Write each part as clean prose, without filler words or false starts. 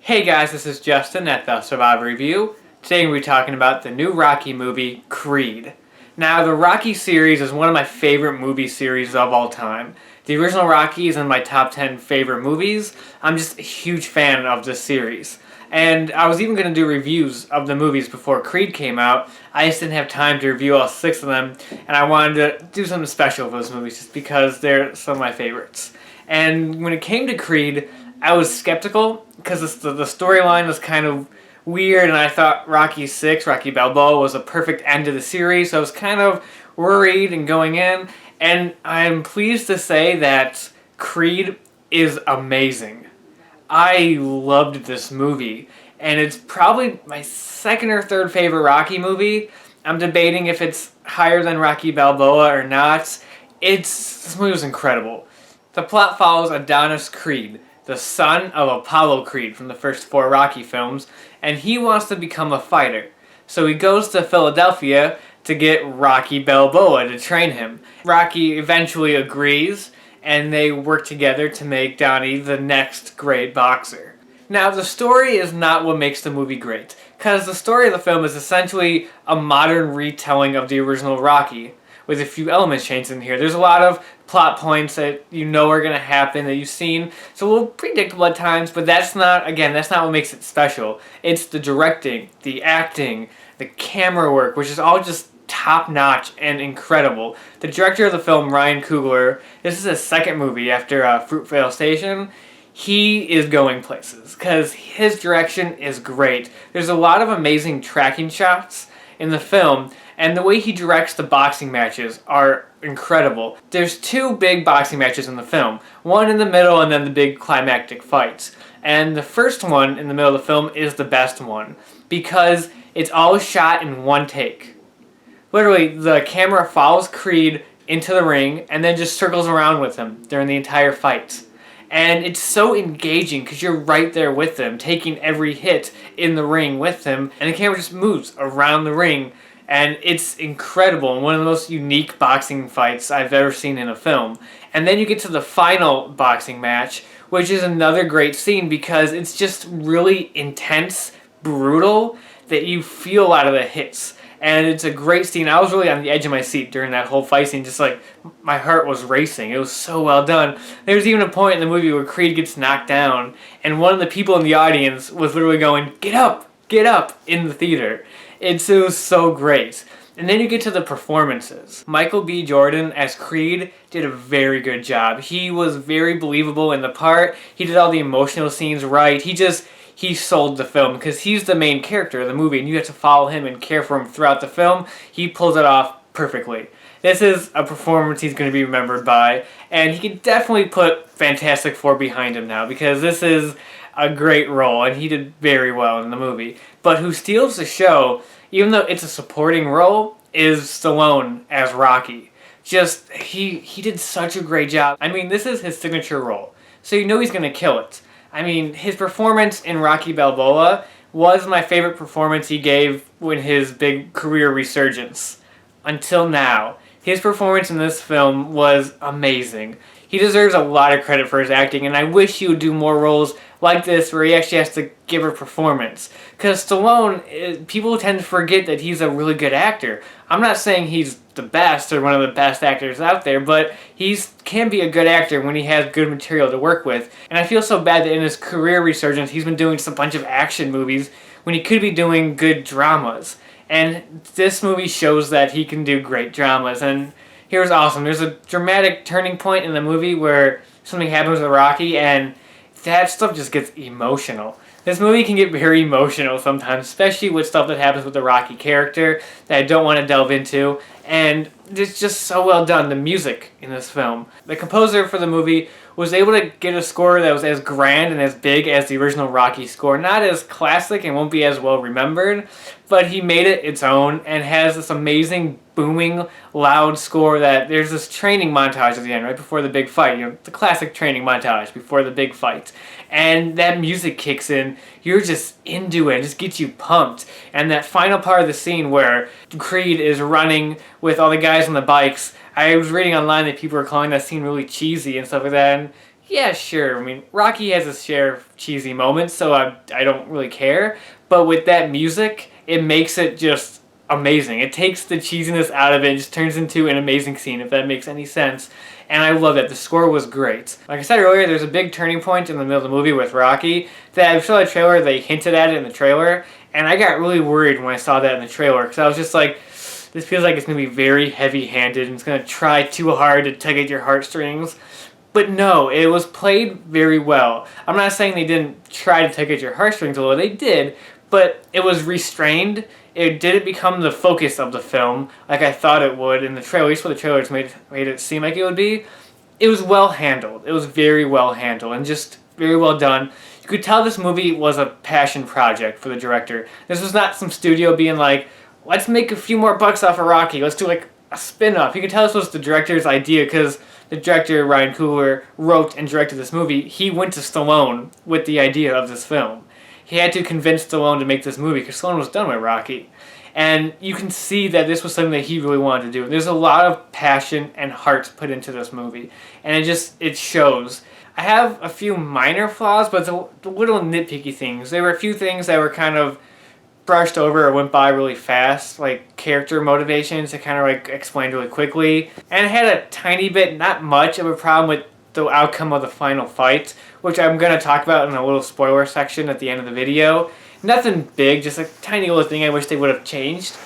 Hey guys, this is Justin at the Survivor Review. Today we'll be talking about the new Rocky movie, Creed. Now, the Rocky series is one of my favorite movie series of all time. The original Rocky is in my top 10 favorite movies. I'm just a huge fan of this series. And I was even going to do reviews of the movies before Creed came out. I just didn't have time to review all 6 of them, and I wanted to do something special for those movies just because they're some of my favorites. And when it came to Creed, I was skeptical because the storyline was kind of weird, and I thought Rocky 6, Rocky Balboa, was a perfect end to the series, so I was kind of worried and going in, and I'm pleased to say that Creed is amazing. I loved this movie, and it's probably my second or third favorite Rocky movie. I'm debating if it's higher than Rocky Balboa or not. This movie was incredible. The plot follows Adonis Creed, the son of Apollo Creed from the first 4 Rocky films, and he wants to become a fighter. So he goes to Philadelphia to get Rocky Balboa to train him. Rocky eventually agrees, and they work together to make Donnie the next great boxer. Now, the story is not what makes the movie great, because the story of the film is essentially a modern retelling of the original Rocky, with a few elements changed in here. There's a lot of plot points that you know are going to happen, that you've seen. It's a little predictable at times, but that's not what makes it special. It's the directing, the acting, the camera work, which is all just top-notch and incredible. The director of the film, Ryan Coogler, this is his second movie after Fruitvale Station. He is going places, because his direction is great. There's a lot of amazing tracking shots in the film, and the way he directs the boxing matches are incredible. There's 2 big boxing matches in the film. One in the middle and then the big climactic fights. And the first one in the middle of the film is the best one because it's all shot in one take. Literally, the camera follows Creed into the ring and then just circles around with him during the entire fight. And it's so engaging because you're right there with them, taking every hit in the ring with them, and the camera just moves around the ring, and it's incredible and one of the most unique boxing fights I've ever seen in a film. And then you get to the final boxing match, which is another great scene because it's just really intense, brutal, that you feel a lot of the hits. And it's a great scene. I was really on the edge of my seat during that whole fight scene, just like my heart was racing. It was so well done. There's even a point in the movie where Creed gets knocked down, and one of the people in the audience was literally going, get up, in the theater. It was so great. And then you get to the performances. Michael B. Jordan as Creed did a very good job. He was very believable in the part. He did all the emotional scenes right. He sold the film because he's the main character of the movie and you have to follow him and care for him throughout the film. He pulls it off perfectly. This is a performance he's going to be remembered by, and he can definitely put Fantastic Four behind him now because this is a great role and he did very well in the movie. But who steals the show, even though it's a supporting role, is Stallone as Rocky. He did such a great job. I mean, this is his signature role, so you know he's going to kill it. I mean, his performance in Rocky Balboa was my favorite performance he gave when his big career resurgence. Until now, his performance in this film was amazing. He deserves a lot of credit for his acting, and I wish he would do more roles like this where he actually has to give a performance. Because Stallone, people tend to forget that he's a really good actor. I'm not saying he's the best or one of the best actors out there, but he can be a good actor when he has good material to work with. And I feel so bad that in his career resurgence, he's been doing just a bunch of action movies when he could be doing good dramas. And this movie shows that he can do great dramas, and here's awesome. There's a dramatic turning point in the movie where something happens with Rocky, and that stuff just gets emotional. This movie can get very emotional sometimes, especially with stuff that happens with the Rocky character that I don't want to delve into, and it's just so well done. The music in this film. The composer for the movie was able to get a score that was as grand and as big as the original Rocky score. Not as classic and won't be as well remembered, but he made it its own and has this amazing booming, loud score that there's this training montage at the end, right before the big fight. You know, the classic training montage before the big fight. And that music kicks in, you're just into it, it just gets you pumped. And that final part of the scene where Creed is running with all the guys on the bikes, I was reading online that people were calling that scene really cheesy and stuff like that, and Yeah, sure. I mean, Rocky has his share of cheesy moments, so I don't really care. But with that music, it makes it just amazing. It takes the cheesiness out of it and just turns into an amazing scene, if that makes any sense. And I love that. The score was great. Like I said earlier, there's a big turning point in the middle of the movie with Rocky that I saw the trailer, they hinted at it in the trailer, and I got really worried when I saw that in the trailer because I was just like, this feels like it's going to be very heavy-handed and it's going to try too hard to tug at your heartstrings. But no, it was played very well. I'm not saying they didn't try to tug at your heartstrings, although they did, but it was restrained. It didn't become the focus of the film like I thought it would in the trailer, at least what the trailers made it seem like it would be. It was well handled. It was very well handled and just very well done. You could tell this movie was a passion project for the director. This was not some studio being like, let's make a few more bucks off of Rocky. Let's do like a spin-off. You could tell this was the director's idea because the director, Ryan Coogler, wrote and directed this movie. He went to Stallone with the idea of this film. He had to convince Stallone to make this movie because Stallone was done with Rocky. And you can see that this was something that he really wanted to do. There's a lot of passion and heart put into this movie. And it shows. I have a few minor flaws, but it's the little nitpicky things. There were a few things that were kind of brushed over or went by really fast, like character motivations that kind of like explained really quickly. And it had a tiny bit, not much of a problem with the outcome of the final fight, which I'm going to talk about in a little spoiler section at the end of the video. Nothing big, just a tiny little thing I wish they would have changed.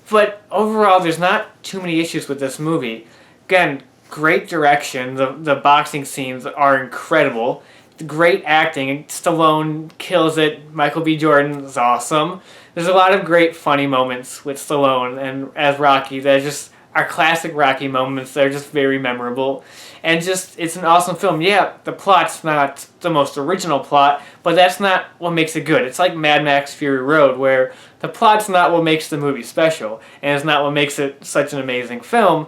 But overall, there's not too many issues with this movie. Again, great direction. The boxing scenes are incredible. Great acting. Stallone kills it. Michael B. Jordan is awesome. There's a lot of great funny moments with Stallone and as Rocky that just are classic Rocky moments. They're just very memorable. And just, it's an awesome film. Yeah, the plot's not the most original plot, but that's not what makes it good. It's like Mad Max Fury Road, where the plot's not what makes the movie special, and it's not what makes it such an amazing film,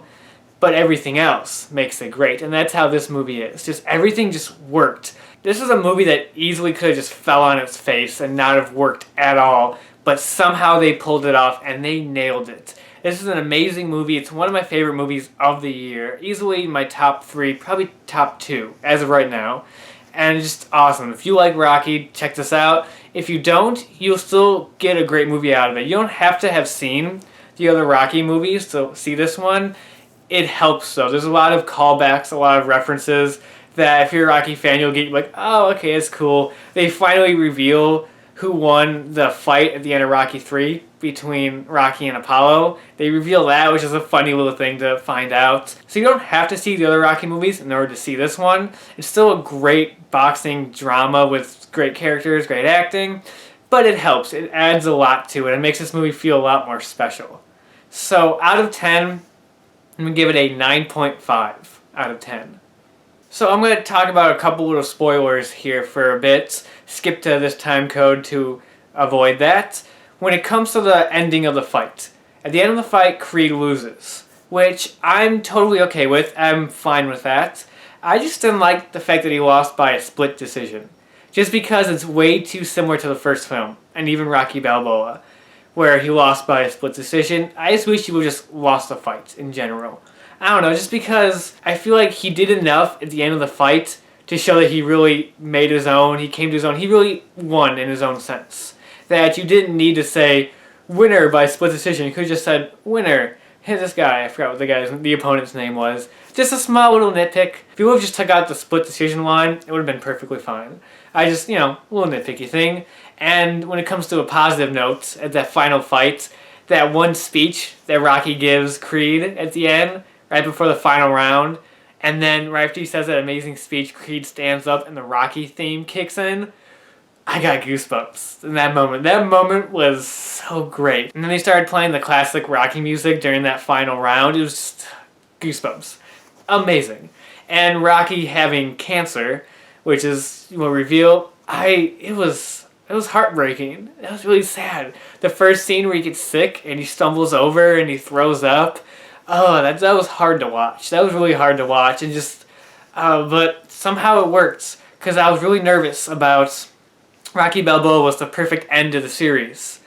but everything else makes it great. And that's how this movie is. Just everything just worked. This is a movie that easily could have just fell on its face and not have worked at all, but somehow they pulled it off and they nailed it. This is an amazing movie. It's one of my favorite movies of the year. Easily my top 3, probably top 2 as of right now. And it's just awesome. If you like Rocky, check this out. If you don't, you'll still get a great movie out of it. You don't have to have seen the other Rocky movies to see this one. It helps though. There's a lot of callbacks, a lot of references that if you're a Rocky fan, you'll get like, oh, okay, it's cool. They finally reveal who won the fight at the end of Rocky 3 between Rocky and Apollo. They reveal that, which is a funny little thing to find out. So you don't have to see the other Rocky movies in order to see this one. It's still a great boxing drama with great characters, great acting, but it helps. It adds a lot to it and makes this movie feel a lot more special. So out of 10, I'm going to give it a 9.5 out of 10. So I'm going to talk about a couple little spoilers here for a bit. Skip to this time code to avoid that. When it comes to the ending of the fight, at the end of the fight, Creed loses, which I'm totally okay with. I'm fine with that. I just didn't like the fact that he lost by a split decision. Just because it's way too similar to the first film, and even Rocky Balboa, where he lost by a split decision. I just wish he would have just lost the fight in general. I don't know, just because I feel like he did enough at the end of the fight to show that he really made his own, he came to his own, he really won in his own sense. That you didn't need to say winner by split decision, you could have just said winner. Hey, this guy, I forgot what the opponent's name was. Just a small little nitpick. If you would have just took out the split decision line, it would have been perfectly fine. I just, a little nitpicky thing. And when it comes to a positive note, at that final fight, that one speech that Rocky gives Creed at the end, right before the final round, and then right after he says that amazing speech, Creed stands up and the Rocky theme kicks in. I got goosebumps in that moment. That moment was so great. And then they started playing the classic Rocky music during that final round. It was just goosebumps. Amazing. And Rocky having cancer, which is what reveal, it was heartbreaking. It was really sad. The first scene where he gets sick and he stumbles over and he throws up. Oh, that was hard to watch. That was really hard to watch, and just, but somehow it worked, because I was really nervous about Rocky Balboa was the perfect end to the series,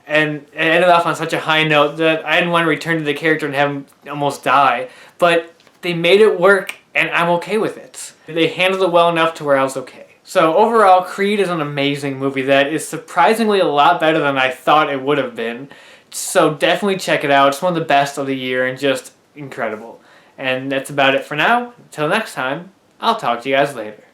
and it ended off on such a high note that I didn't want to return to the character and have him almost die, but they made it work, and I'm okay with it. They handled it well enough to where I was okay. So overall, Creed is an amazing movie that is surprisingly a lot better than I thought it would have been. So definitely check it out. It's one of the best of the year and just incredible. And that's about it for now. Until next time, I'll talk to you guys later.